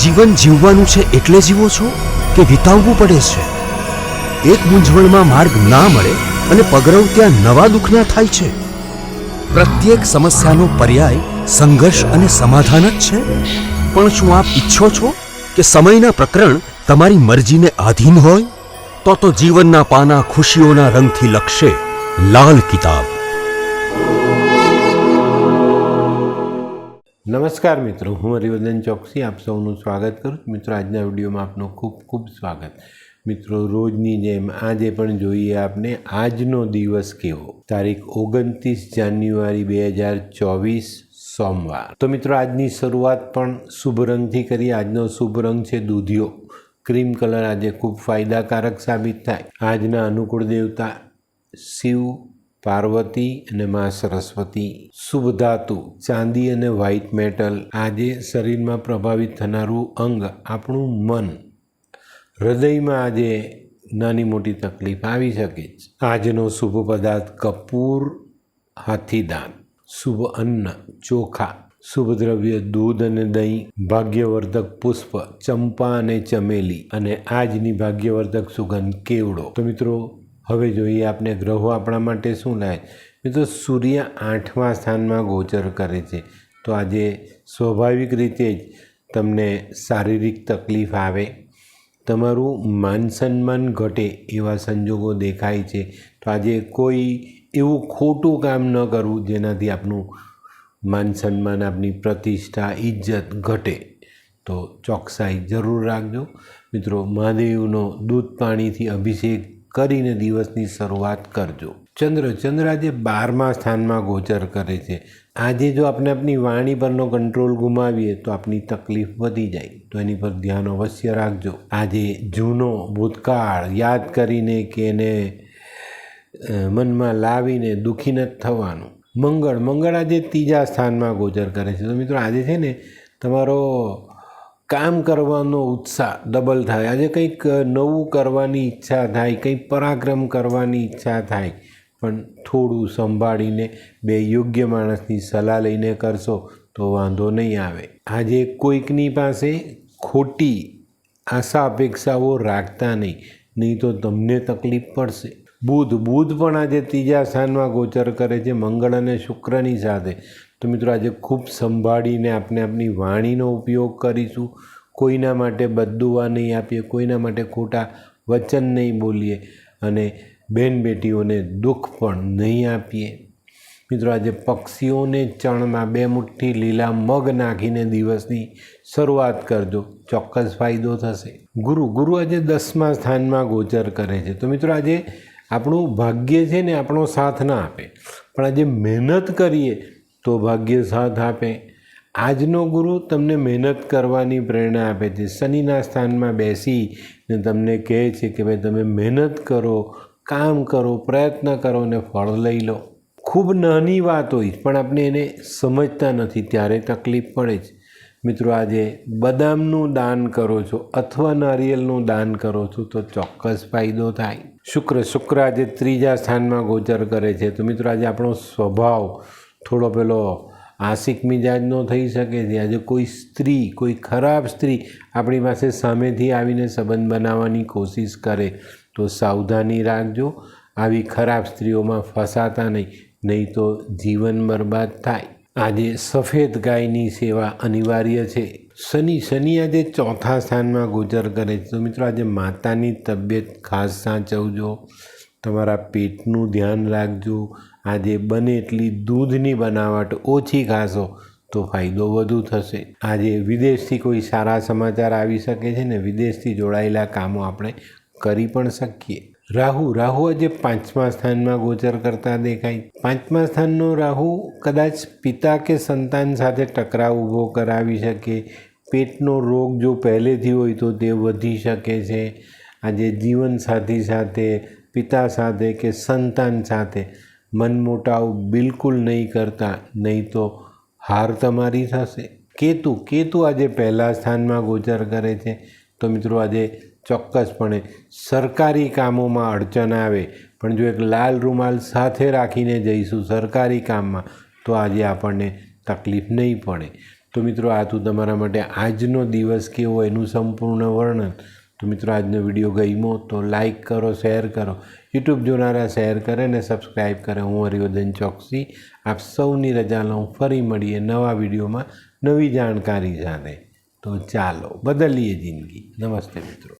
જીવન જીવવાનું છે એટલે જીવો છો કે વિતાવવું પડે છે? એક મૂંઝવણમાં માર્ગ ના મળે અને પગરવ ત્યાં નવા દુઃખના થાય છે. પ્રત્યેક સમસ્યાનો પર્યાય સંઘર્ષ અને સમાધાન જ છે. પણ શું આપ ઈચ્છો છો કે સમયના પ્રકરણ તમારી મરજીને આધીન હોય? તો જીવનના પાના ખુશીઓના રંગથી લખશે લાલ કિતાબ. નમસ્કાર મિત્રો, હું હરિવર્ધન ચોકસી આપ સૌનું સ્વાગત કરું છું. મિત્રો, આજના વિડીયોમાં આપનું ખૂબ ખૂબ સ્વાગત. મિત્રો, રોજની જેમ આજે પણ જોઈએ આપને આજનો દિવસ કેવો. તારીખ 29 જાન્યુઆરી 2024 સોમવાર. તો મિત્રો, આજની શરૂઆત પણ શુભ રંગથી કરીએ. આજનો શુભ રંગ છે દૂધિયો. ક્રીમ કલર આજે ખૂબ ફાયદાકારક સાબિત થાય. આજના અનુકૂળ દેવતા શિવ, પાર્વતી અને મા સરસ્વતી. શુભ ધાતુ ચાંદી અને વ્હાઇટ મેટલ. આજે શરીરમાં પ્રભાવિત થનારું અંગ આપણું મન. હૃદયમાં આજે નાની મોટી તકલીફ આવી શકે છે. આજનો શુભ પદાર્થ કપૂર, હાથીદાંત. શુભ અન્ન ચોખા. શુભ દ્રવ્ય દૂધ અને દહીં. ભાગ્યવર્ધક પુષ્પ ચંપા અને ચમેલી. અને આજની ભાગ્યવર્ધક સુગંધ કેવડો. તો મિત્રો, હવે જોઈએ આપણે ગ્રહો આપણા માટે શું લાવે. મિત્રો, સૂર્ય 8મા સ્થાનમાં ગોચર કરે છે. તો આજે સ્વાભાવિક રીતે જ તમને શારીરિક તકલીફ આવે, તમારું માન સન્માન ઘટે એવા સંજોગો દેખાય છે. તો આજે કોઈ એવું ખોટું કામ ન કરવું જેનાથી આપનું માન સન્માન, આપની પ્રતિષ્ઠા, ઇજ્જત ઘટે. તો ચોકસાઈ જરૂર રાખજો. મિત્રો, મહાદેવનો દૂધ પાણીથી અભિષેક કરીને દિવસની શરૂઆત કરજો. ચંદ્ર આજે 12મા સ્થાનમાં ગોચર કરે છે. આજે જો આપણે આપની વાણી પરનો કંટ્રોલ ગુમાવીએ તો આપની તકલીફ વધી જાય. તો એની પર ધ્યાન અવશ્ય રાખજો. આજે જૂનો ભૂતકાળ યાદ કરીને કે એને મનમાં લાવીને દુઃખી નથી થવાનું. મંગળ આજે 3જા સ્થાનમાં ગોચર કરે છે. તો મિત્રો, આજે છે ને તમારો કામ કરવાનો ઉત્સાહ ડબલ થાય. આજે કંઈક નવું કરવાની ઈચ્છા થાય, કંઈક પરાક્રમ કરવાની ઈચ્છા થાય, પણ થોડું સંભાળીને બે યોગ્ય માણસની સલાહ લઈને કરશો તો વાંધો નહીં આવે. આજે કોઈકની પાસે ખોટી આશા અપેક્ષાઓ રાખતા નહીં તો તમને તકલીફ પડશે. બુધ પણ આજે 3જા સ્થાનમાં ગોચર કરે છે, મંગળ અને શુક્રની સાથે. તો મિત્રો, આજે ખૂબ સંભાળીને આપણે આપણી વાણીનો ઉપયોગ કરીશું. કોઈના માટે બદદુઆ નહીં આપીએ, કોઈના માટે ખોટા વચન નહીં બોલીએ અને બેન બેટીઓને દુઃખ પણ નહીં આપીએ. મિત્રો, આજે પક્ષીઓને ચણમાં 2 મુઠ્ઠી લીલા મગ નાખીને દિવસની શરૂઆત કરજો, ચોક્કસ ફાયદો થશે. ગુરુ આજે 10મા સ્થાનમાં ગોચર કરે છે. તો મિત્રો, આજે આપણું ભાગ્ય છે ને આપણો સાથ ના આપે, પણ આજે મહેનત કરીએ તો ભાગ્ય સાથ આપે. આજનો ગુરુ તમને મહેનત કરવાની પ્રેરણા આપે છે. શનિના સ્થાનમાં બેસીને તમને કહે છે કે ભાઈ તમે મહેનત કરો, કામ કરો, પ્રયત્ન કરો અને ફળ લઈ લો. ખૂબ નાની વાત હોય પણ આપણે એને સમજતા નથી, ત્યારે તકલીફ પડે છે. મિત્રો, આજે બદામનું દાન કરો છો અથવા નારિયેળનું દાન કરો છો તો ચોક્કસ ફાયદો થાય. શુક્ર આજે 3જા સ્થાનમાં ગોચર કરે છે. તો મિત્રો, આજે આપણો સ્વભાવ થોડો પેલો આશિક મિજાજનો થઈ શકે છે. આજે કોઈ ખરાબ સ્ત્રી આપણી પાસે સામેથી આવીને સંબંધ બનાવવાની કોશિશ કરે તો સાવધાની રાખજો. આવી ખરાબ સ્ત્રીઓમાં ફસાતા નહીં તો જીવન બરબાદ થાય. આજે સફેદ ગાયની સેવા અનિવાર્ય છે. શનિ આજે 4થા સ્થાનમાં ગોચર કરે છે. તો મિત્રો, આજે માતાની તબિયત ખાસ સાચવજો. તમારા પેટનું ધ્યાન રાખજો. આજે બને એટલી દૂધની બનાવટ ઓછી ખાશો તો ફાયદો વધુ થશે. આજે વિદેશથી કોઈ સારા સમાચાર આવી શકે છે ને વિદેશથી જોડાયેલા કામો આપણે કરી પણ શકીએ. રાહુ આજે 5મા સ્થાનમાં ગોચર કરતા દેખાય. 5મા સ્થાનનો રાહુ કદાચ પિતા કે સંતાન સાથે ટકરાવ ઊભો કરાવી શકે. પેટનો રોગ જો પહેલેથી હોય તો તે વધી શકે છે. આજે જીવનસાથી સાથે, પિતા સાથે કે સંતાન સાથે મનમોટાવ બિલકુલ નહીં કરતા, નહીં તો હાર તમારી થશે. કેતુ આજે 1લા સ્થાનમાં ગોચર કરે છે. તો મિત્રો, આજે ચોક્કસપણે સરકારી કામોમાં અડચણ આવે, પણ જો એક લાલ રૂમાલ સાથે રાખીને જઈશું સરકારી કામમાં તો આજે આપણને તકલીફ નહીં પડે. તો મિત્રો આ હતું તમારા માટે આજનો દિવસ કેવો એનું સંપૂર્ણ વર્ણન. તો મિત્રો આજનો વિડીયો ગમ્યો તો લાઈક કરો, શેર કરો, યુટ્યુબ જોનારા શેર કરે ને સબસ્ક્રાઈબ કરે. હું હરિવર્ધન ચોકસી આપ સૌની રજા લઉં. ફરી મળીએ નવા વિડીયોમાં નવી જાણકારી સાથે. તો ચાલો બદલીએ જિંદગી. નમસ્તે મિત્રો.